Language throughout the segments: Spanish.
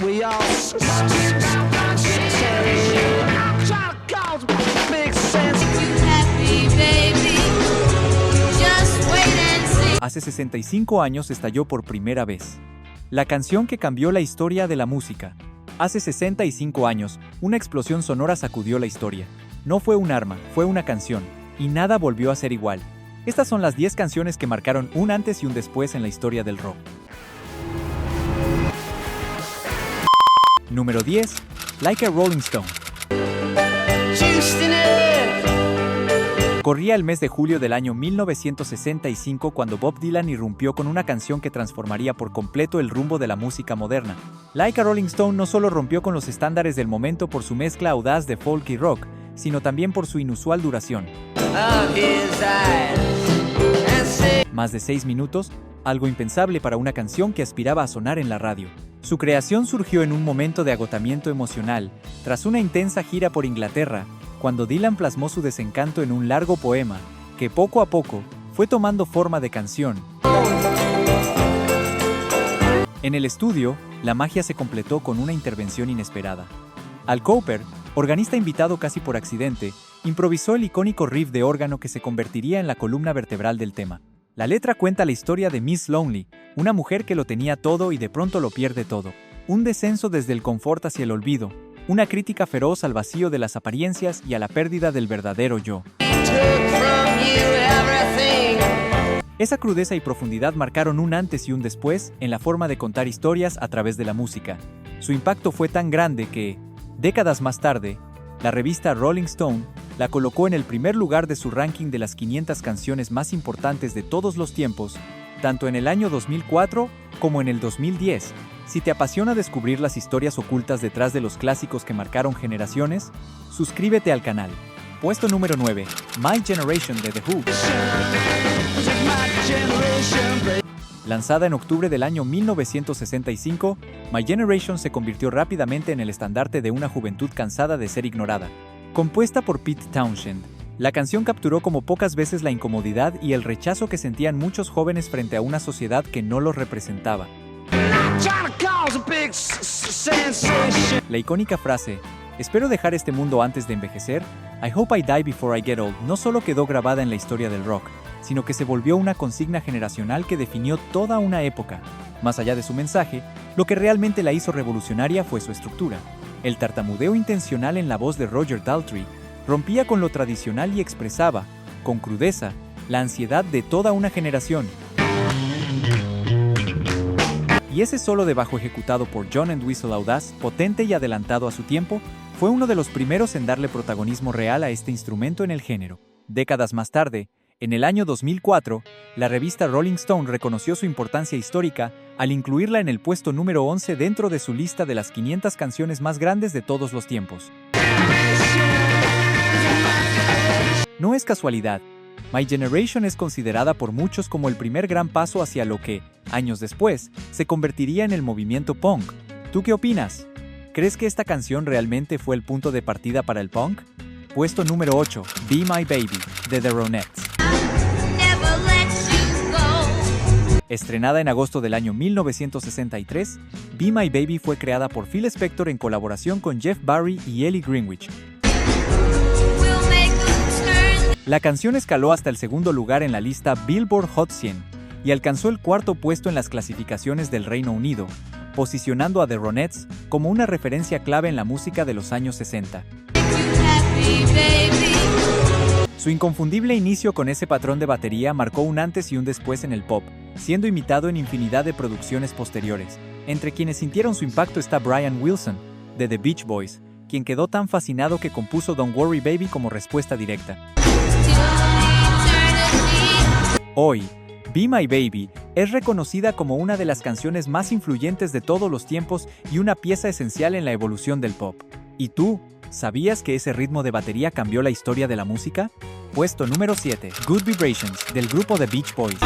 We all try to cause big sense. Happy baby, just wait and see. Hace 65 años estalló por primera vez. La canción que cambió la historia de la música. Hace 65 años, una explosión sonora sacudió la historia. No fue un arma, fue una canción, y nada volvió a ser igual. Estas son las 10 canciones que marcaron un antes y un después en la historia del rock. Número 10. Like a Rolling Stone. Corría el mes de julio del año 1965 cuando Bob Dylan irrumpió con una canción que transformaría por completo el rumbo de la música moderna. Like a Rolling Stone no solo rompió con los estándares del momento por su mezcla audaz de folk y rock, sino también por su inusual duración. Más de 6 minutos, algo impensable para una canción que aspiraba a sonar en la radio. Su creación surgió en un momento de agotamiento emocional, tras una intensa gira por Inglaterra, cuando Dylan plasmó su desencanto en un largo poema, que poco a poco fue tomando forma de canción. En el estudio, la magia se completó con una intervención inesperada. Al Cooper, organista invitado casi por accidente, improvisó el icónico riff de órgano que se convertiría en la columna vertebral del tema. La letra cuenta la historia de Miss Lonely, una mujer que lo tenía todo y de pronto lo pierde todo. Un descenso desde el confort hacia el olvido, una crítica feroz al vacío de las apariencias y a la pérdida del verdadero yo. Esa crudeza y profundidad marcaron un antes y un después en la forma de contar historias a través de la música. Su impacto fue tan grande que, décadas más tarde, la revista Rolling Stone la colocó en el primer lugar de su ranking de las 500 canciones más importantes de todos los tiempos, tanto en el año 2004 como en el 2010. Si te apasiona descubrir las historias ocultas detrás de los clásicos que marcaron generaciones, suscríbete al canal. Puesto número 9, My Generation de The Who. Lanzada en octubre del año 1965, My Generation se convirtió rápidamente en el estandarte de una juventud cansada de ser ignorada. Compuesta por Pete Townshend, la canción capturó como pocas veces la incomodidad y el rechazo que sentían muchos jóvenes frente a una sociedad que no los representaba. La icónica frase, "Espero dejar este mundo antes de envejecer", I hope I die before I get old, no solo quedó grabada en la historia del rock, sino que se volvió una consigna generacional que definió toda una época. Más allá de su mensaje, lo que realmente la hizo revolucionaria fue su estructura. El tartamudeo intencional en la voz de Roger Daltrey rompía con lo tradicional y expresaba, con crudeza, la ansiedad de toda una generación. Y ese solo de bajo ejecutado por John Entwistle audaz, potente y adelantado a su tiempo, fue uno de los primeros en darle protagonismo real a este instrumento en el género. Décadas más tarde, en el año 2004, la revista Rolling Stone reconoció su importancia histórica al incluirla en el puesto número 11 dentro de su lista de las 500 canciones más grandes de todos los tiempos. No es casualidad. My Generation es considerada por muchos como el primer gran paso hacia lo que, años después, se convertiría en el movimiento punk. ¿Tú qué opinas? ¿Crees que esta canción realmente fue el punto de partida para el punk? Puesto número 8, Be My Baby, de The Ronettes. Estrenada en agosto del año 1963, Be My Baby fue creada por Phil Spector en colaboración con Jeff Barry y Ellie Greenwich. La canción escaló hasta el segundo lugar en la lista Billboard Hot 100 y alcanzó el cuarto puesto en las clasificaciones del Reino Unido, posicionando a The Ronettes como una referencia clave en la música de los años 60. Su inconfundible inicio con ese patrón de batería marcó un antes y un después en el pop, siendo imitado en infinidad de producciones posteriores. Entre quienes sintieron su impacto está Brian Wilson, de The Beach Boys, quien quedó tan fascinado que compuso Don't Worry Baby como respuesta directa. Hoy, Be My Baby es reconocida como una de las canciones más influyentes de todos los tiempos y una pieza esencial en la evolución del pop. ¿Y tú? ¿Sabías que ese ritmo de batería cambió la historia de la música? Puesto número 7, Good Vibrations, del grupo The Beach Boys.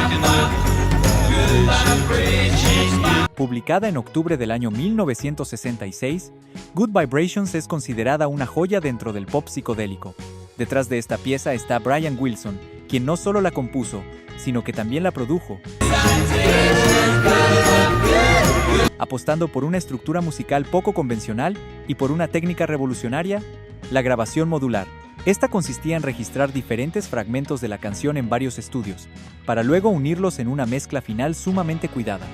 Publicada en octubre del año 1966, Good Vibrations es considerada una joya dentro del pop psicodélico. Detrás de esta pieza está Brian Wilson, quien no solo la compuso, sino que también la produjo. apostando por una estructura musical poco convencional y por una técnica revolucionaria, la grabación modular. Esta consistía en registrar diferentes fragmentos de la canción en varios estudios, para luego unirlos en una mezcla final sumamente cuidada.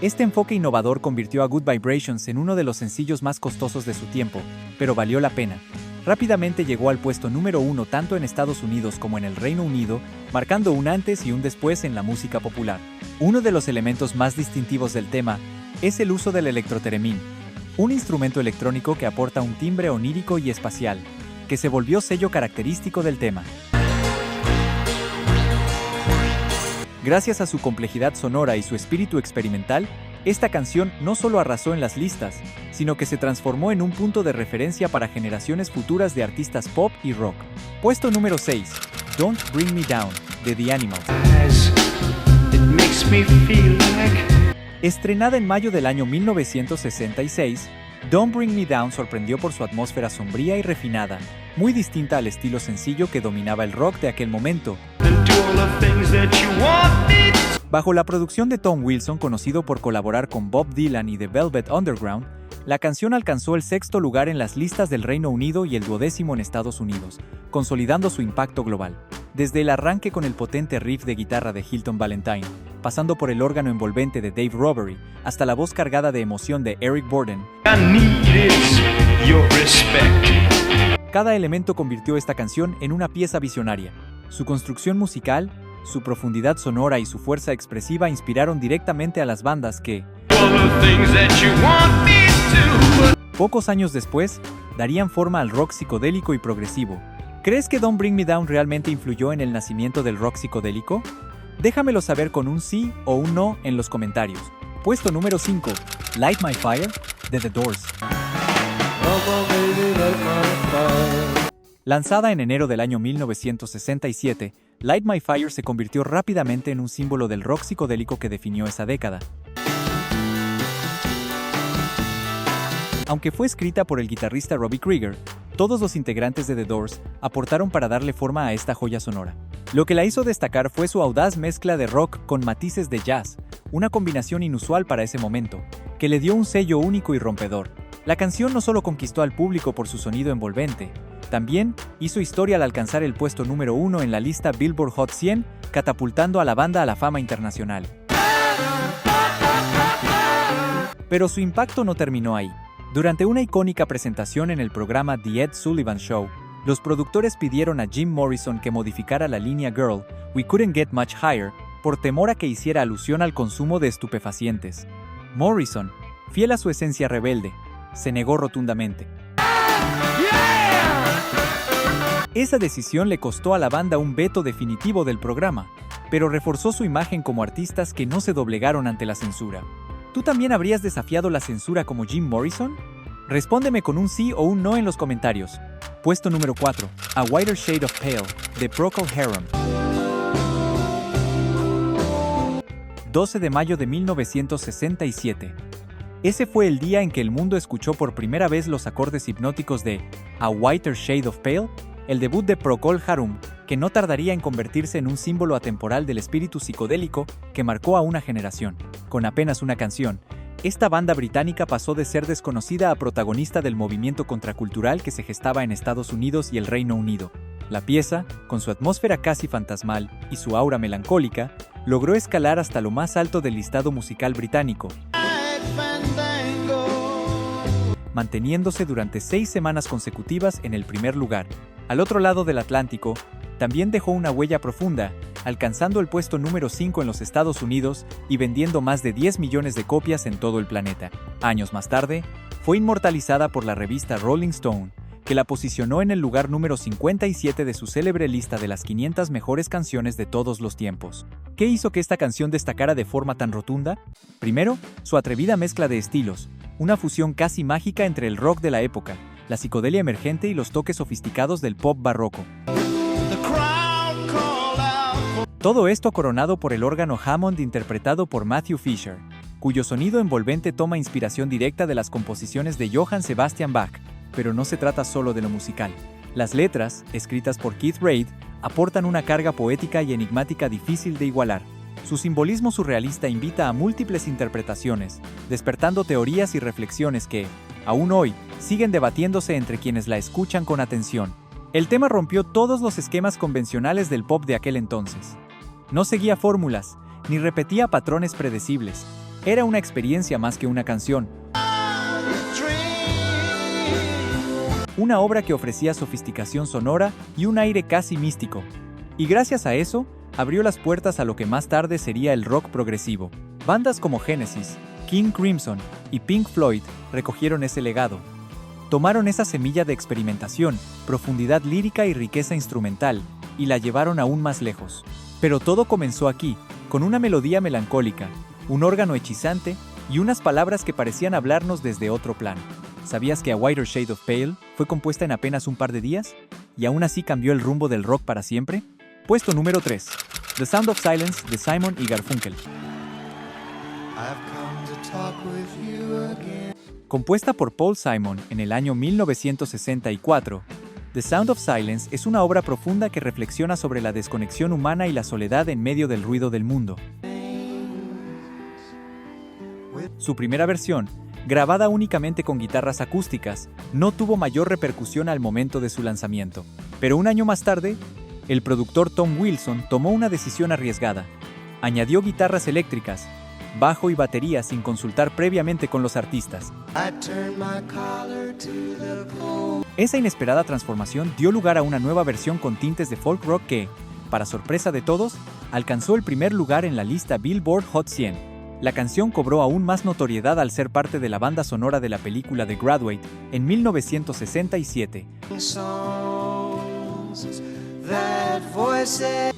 Este enfoque innovador convirtió a Good Vibrations en uno de los sencillos más costosos de su tiempo, pero valió la pena. Rápidamente llegó al puesto número 1 tanto en Estados Unidos como en el Reino Unido, marcando un antes y un después en la música popular. Uno de los elementos más distintivos del tema es el uso del electroteremín, un instrumento electrónico que aporta un timbre onírico y espacial, que se volvió sello característico del tema. Gracias a su complejidad sonora y su espíritu experimental, esta canción no solo arrasó en las listas, sino que se transformó en un punto de referencia para generaciones futuras de artistas pop y rock. Puesto número 6, Don't Bring Me Down, de The Animals. Estrenada en mayo del año 1966, Don't Bring Me Down sorprendió por su atmósfera sombría y refinada, muy distinta al estilo sencillo que dominaba el rock de aquel momento. Bajo la producción de Tom Wilson, conocido por colaborar con Bob Dylan y The Velvet Underground, la canción alcanzó el 6º lugar en las listas del Reino Unido y el 12º en Estados Unidos, consolidando su impacto global. Desde el arranque con el potente riff de guitarra de Hilton Valentine, pasando por el órgano envolvente de Dave Rothery, hasta la voz cargada de emoción de Eric Burdon, cada elemento convirtió esta canción en una pieza visionaria. Su construcción musical, su profundidad sonora y su fuerza expresiva inspiraron directamente a las bandas que, pocos años después, darían forma al rock psicodélico y progresivo. ¿Crees que Don't Bring Me Down realmente influyó en el nacimiento del rock psicodélico? Déjamelo saber con un sí o un no en los comentarios. Puesto número 5, Light My Fire, de The Doors. Lanzada en enero del año 1967, Light My Fire se convirtió rápidamente en un símbolo del rock psicodélico que definió esa década. Aunque fue escrita por el guitarrista Robbie Krieger, todos los integrantes de The Doors aportaron para darle forma a esta joya sonora. Lo que la hizo destacar fue su audaz mezcla de rock con matices de jazz, una combinación inusual para ese momento, que le dio un sello único y rompedor. La canción no solo conquistó al público por su sonido envolvente, también hizo historia al alcanzar el puesto número 1 en la lista Billboard Hot 100, catapultando a la banda a la fama internacional. Pero su impacto no terminó ahí. Durante una icónica presentación en el programa The Ed Sullivan Show, los productores pidieron a Jim Morrison que modificara la línea Girl, We Couldn't Get Much Higher, por temor a que hiciera alusión al consumo de estupefacientes. Morrison, fiel a su esencia rebelde, se negó rotundamente. Esa decisión le costó a la banda un veto definitivo del programa, pero reforzó su imagen como artistas que no se doblegaron ante la censura. ¿Tú también habrías desafiado la censura como Jim Morrison? Respóndeme con un sí o un no en los comentarios. Puesto número 4, A Whiter Shade of Pale, de Procol Harum. 12 de mayo de 1967. Ese fue el día en que el mundo escuchó por primera vez los acordes hipnóticos de A Whiter Shade of Pale, el debut de Procol Harum, que no tardaría en convertirse en un símbolo atemporal del espíritu psicodélico que marcó a una generación. Con apenas una canción, esta banda británica pasó de ser desconocida a protagonista del movimiento contracultural que se gestaba en Estados Unidos y el Reino Unido. La pieza, con su atmósfera casi fantasmal y su aura melancólica, logró escalar hasta lo más alto del listado musical británico, manteniéndose durante 6 semanas consecutivas en el primer lugar. Al otro lado del Atlántico, también dejó una huella profunda, alcanzando el puesto número 5 en los Estados Unidos y vendiendo más de 10 millones de copias en todo el planeta. Años más tarde, fue inmortalizada por la revista Rolling Stone, que la posicionó en el lugar número 57 de su célebre lista de las 500 mejores canciones de todos los tiempos. ¿Qué hizo que esta canción destacara de forma tan rotunda? Primero, su atrevida mezcla de estilos, una fusión casi mágica entre el rock de la época, la psicodelia emergente y los toques sofisticados del pop barroco. Todo esto coronado por el órgano Hammond interpretado por Matthew Fisher, cuyo sonido envolvente toma inspiración directa de las composiciones de Johann Sebastian Bach. Pero no se trata solo de lo musical. Las letras, escritas por Keith Reid, aportan una carga poética y enigmática difícil de igualar. Su simbolismo surrealista invita a múltiples interpretaciones, despertando teorías y reflexiones que, aún hoy, siguen debatiéndose entre quienes la escuchan con atención. El tema rompió todos los esquemas convencionales del pop de aquel entonces. No seguía fórmulas, ni repetía patrones predecibles. Era una experiencia más que una canción. Una obra que ofrecía sofisticación sonora y un aire casi místico. Y gracias a eso, abrió las puertas a lo que más tarde sería el rock progresivo. Bandas como Genesis, King Crimson y Pink Floyd recogieron ese legado. Tomaron esa semilla de experimentación, profundidad lírica y riqueza instrumental, y la llevaron aún más lejos. Pero todo comenzó aquí, con una melodía melancólica, un órgano hechizante y unas palabras que parecían hablarnos desde otro plano. ¿Sabías que A Whiter Shade of Pale fue compuesta en apenas un par de días? ¿Y aún así cambió el rumbo del rock para siempre? Puesto número 3. The Sound of Silence de Simon y Garfunkel. Compuesta por Paul Simon en el año 1964, The Sound of Silence es una obra profunda que reflexiona sobre la desconexión humana y la soledad en medio del ruido del mundo. Su primera versión, grabada únicamente con guitarras acústicas, no tuvo mayor repercusión al momento de su lanzamiento. Pero un año más tarde, el productor Tom Wilson tomó una decisión arriesgada. Añadió guitarras eléctricas, bajo y batería sin consultar previamente con los artistas. Esa inesperada transformación dio lugar a una nueva versión con tintes de folk rock que, para sorpresa de todos, alcanzó el primer lugar en la lista Billboard Hot 100. La canción cobró aún más notoriedad al ser parte de la banda sonora de la película The Graduate en 1967,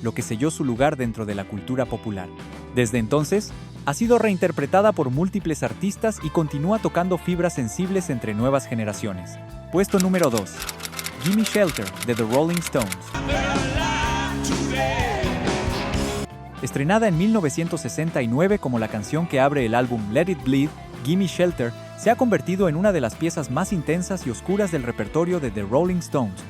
lo que selló su lugar dentro de la cultura popular. Desde entonces, ha sido reinterpretada por múltiples artistas y continúa tocando fibras sensibles entre nuevas generaciones. Puesto número 2. Gimme Shelter de The Rolling Stones. Estrenada en 1969 como la canción que abre el álbum Let It Bleed, Gimme Shelter se ha convertido en una de las piezas más intensas y oscuras del repertorio de The Rolling Stones.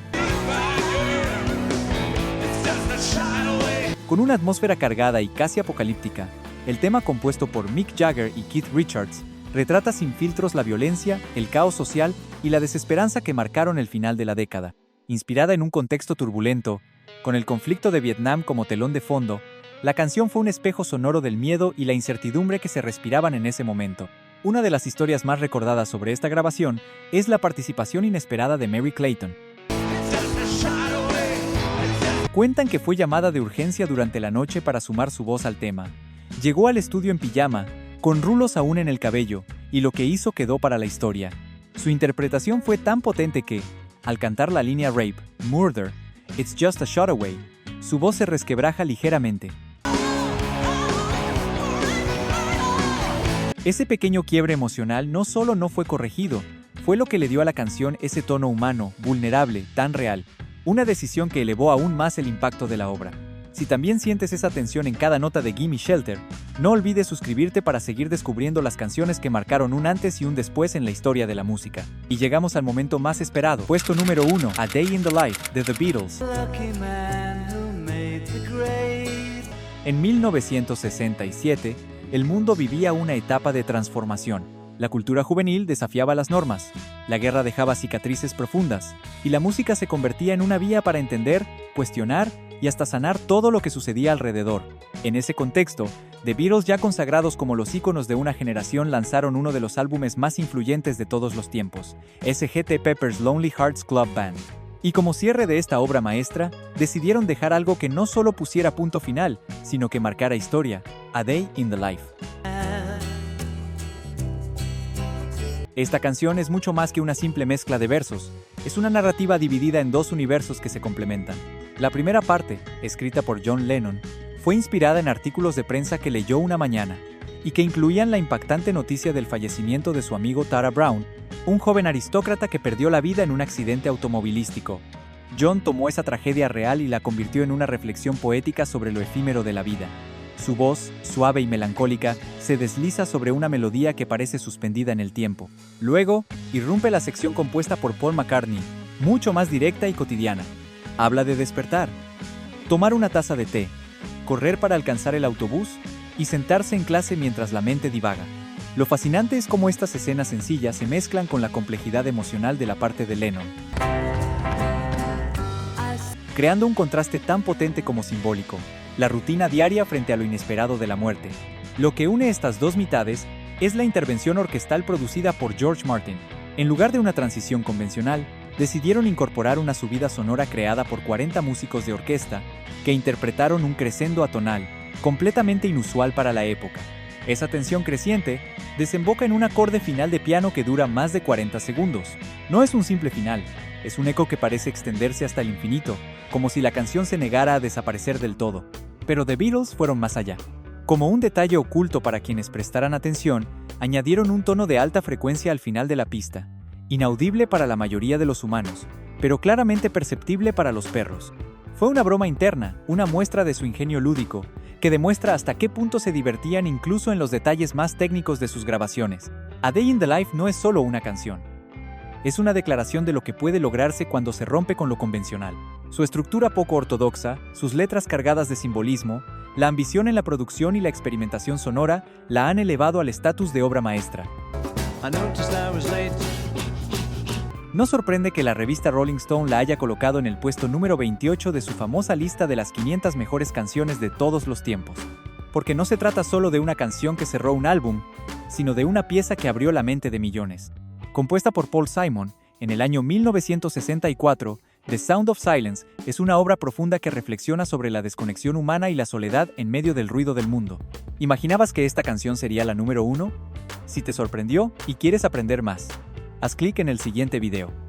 Con una atmósfera cargada y casi apocalíptica, el tema compuesto por Mick Jagger y Keith Richards retrata sin filtros la violencia, el caos social y la desesperanza que marcaron el final de la década. Inspirada en un contexto turbulento, con el conflicto de Vietnam como telón de fondo, la canción fue un espejo sonoro del miedo y la incertidumbre que se respiraban en ese momento. Una de las historias más recordadas sobre esta grabación es la participación inesperada de Merry Clayton. Cuentan que fue llamada de urgencia durante la noche para sumar su voz al tema. Llegó al estudio en pijama, con rulos aún en el cabello, y lo que hizo quedó para la historia. Su interpretación fue tan potente que, al cantar la línea Rape, Murder, It's Just a Shot Away, su voz se resquebraja ligeramente. Ese pequeño quiebre emocional no solo no fue corregido, fue lo que le dio a la canción ese tono humano, vulnerable, tan real. Una decisión que elevó aún más el impacto de la obra. Si también sientes esa tensión en cada nota de Gimme Shelter, no olvides suscribirte para seguir descubriendo las canciones que marcaron un antes y un después en la historia de la música. Y llegamos al momento más esperado. Puesto número 1, A Day in the Life, de The Beatles. En 1967, el mundo vivía una etapa de transformación. La cultura juvenil desafiaba las normas, la guerra dejaba cicatrices profundas, y la música se convertía en una vía para entender, cuestionar y hasta sanar todo lo que sucedía alrededor. En ese contexto, The Beatles, ya consagrados como los íconos de una generación, lanzaron uno de los álbumes más influyentes de todos los tiempos, Sgt. Pepper's Lonely Hearts Club Band. Y como cierre de esta obra maestra, decidieron dejar algo que no solo pusiera punto final, sino que marcara historia, A Day in the Life. Esta canción es mucho más que una simple mezcla de versos, es una narrativa dividida en dos universos que se complementan. La primera parte, escrita por John Lennon, fue inspirada en artículos de prensa que leyó una mañana, y que incluían la impactante noticia del fallecimiento de su amigo Tara Brown, un joven aristócrata que perdió la vida en un accidente automovilístico. John tomó esa tragedia real y la convirtió en una reflexión poética sobre lo efímero de la vida. Su voz, suave y melancólica, se desliza sobre una melodía que parece suspendida en el tiempo. Luego, irrumpe la sección compuesta por Paul McCartney, mucho más directa y cotidiana. Habla de despertar, tomar una taza de té, correr para alcanzar el autobús y sentarse en clase mientras la mente divaga. Lo fascinante es cómo estas escenas sencillas se mezclan con la complejidad emocional de la parte de Lennon, creando un contraste tan potente como simbólico, la rutina diaria frente a lo inesperado de la muerte. Lo que une estas dos mitades es la intervención orquestal producida por George Martin. En lugar de una transición convencional, decidieron incorporar una subida sonora creada por 40 músicos de orquesta que interpretaron un crescendo atonal, completamente inusual para la época. Esa tensión creciente desemboca en un acorde final de piano que dura más de 40 segundos. No es un simple final, es un eco que parece extenderse hasta el infinito, como si la canción se negara a desaparecer del todo. Pero The Beatles fueron más allá. Como un detalle oculto para quienes prestaran atención, añadieron un tono de alta frecuencia al final de la pista, inaudible para la mayoría de los humanos, pero claramente perceptible para los perros. Fue una broma interna, una muestra de su ingenio lúdico, que demuestra hasta qué punto se divertían incluso en los detalles más técnicos de sus grabaciones. A Day in the Life no es solo una canción. Es una declaración de lo que puede lograrse cuando se rompe con lo convencional. Su estructura poco ortodoxa, sus letras cargadas de simbolismo, la ambición en la producción y la experimentación sonora la han elevado al estatus de obra maestra. No sorprende que la revista Rolling Stone la haya colocado en el puesto número 28 de su famosa lista de las 500 mejores canciones de todos los tiempos. Porque no se trata solo de una canción que cerró un álbum, sino de una pieza que abrió la mente de millones. Compuesta por Paul Simon, en el año 1964, The Sound of Silence es una obra profunda que reflexiona sobre la desconexión humana y la soledad en medio del ruido del mundo. ¿Imaginabas que esta canción sería la número 1? Si te sorprendió y quieres aprender más, haz clic en el siguiente video.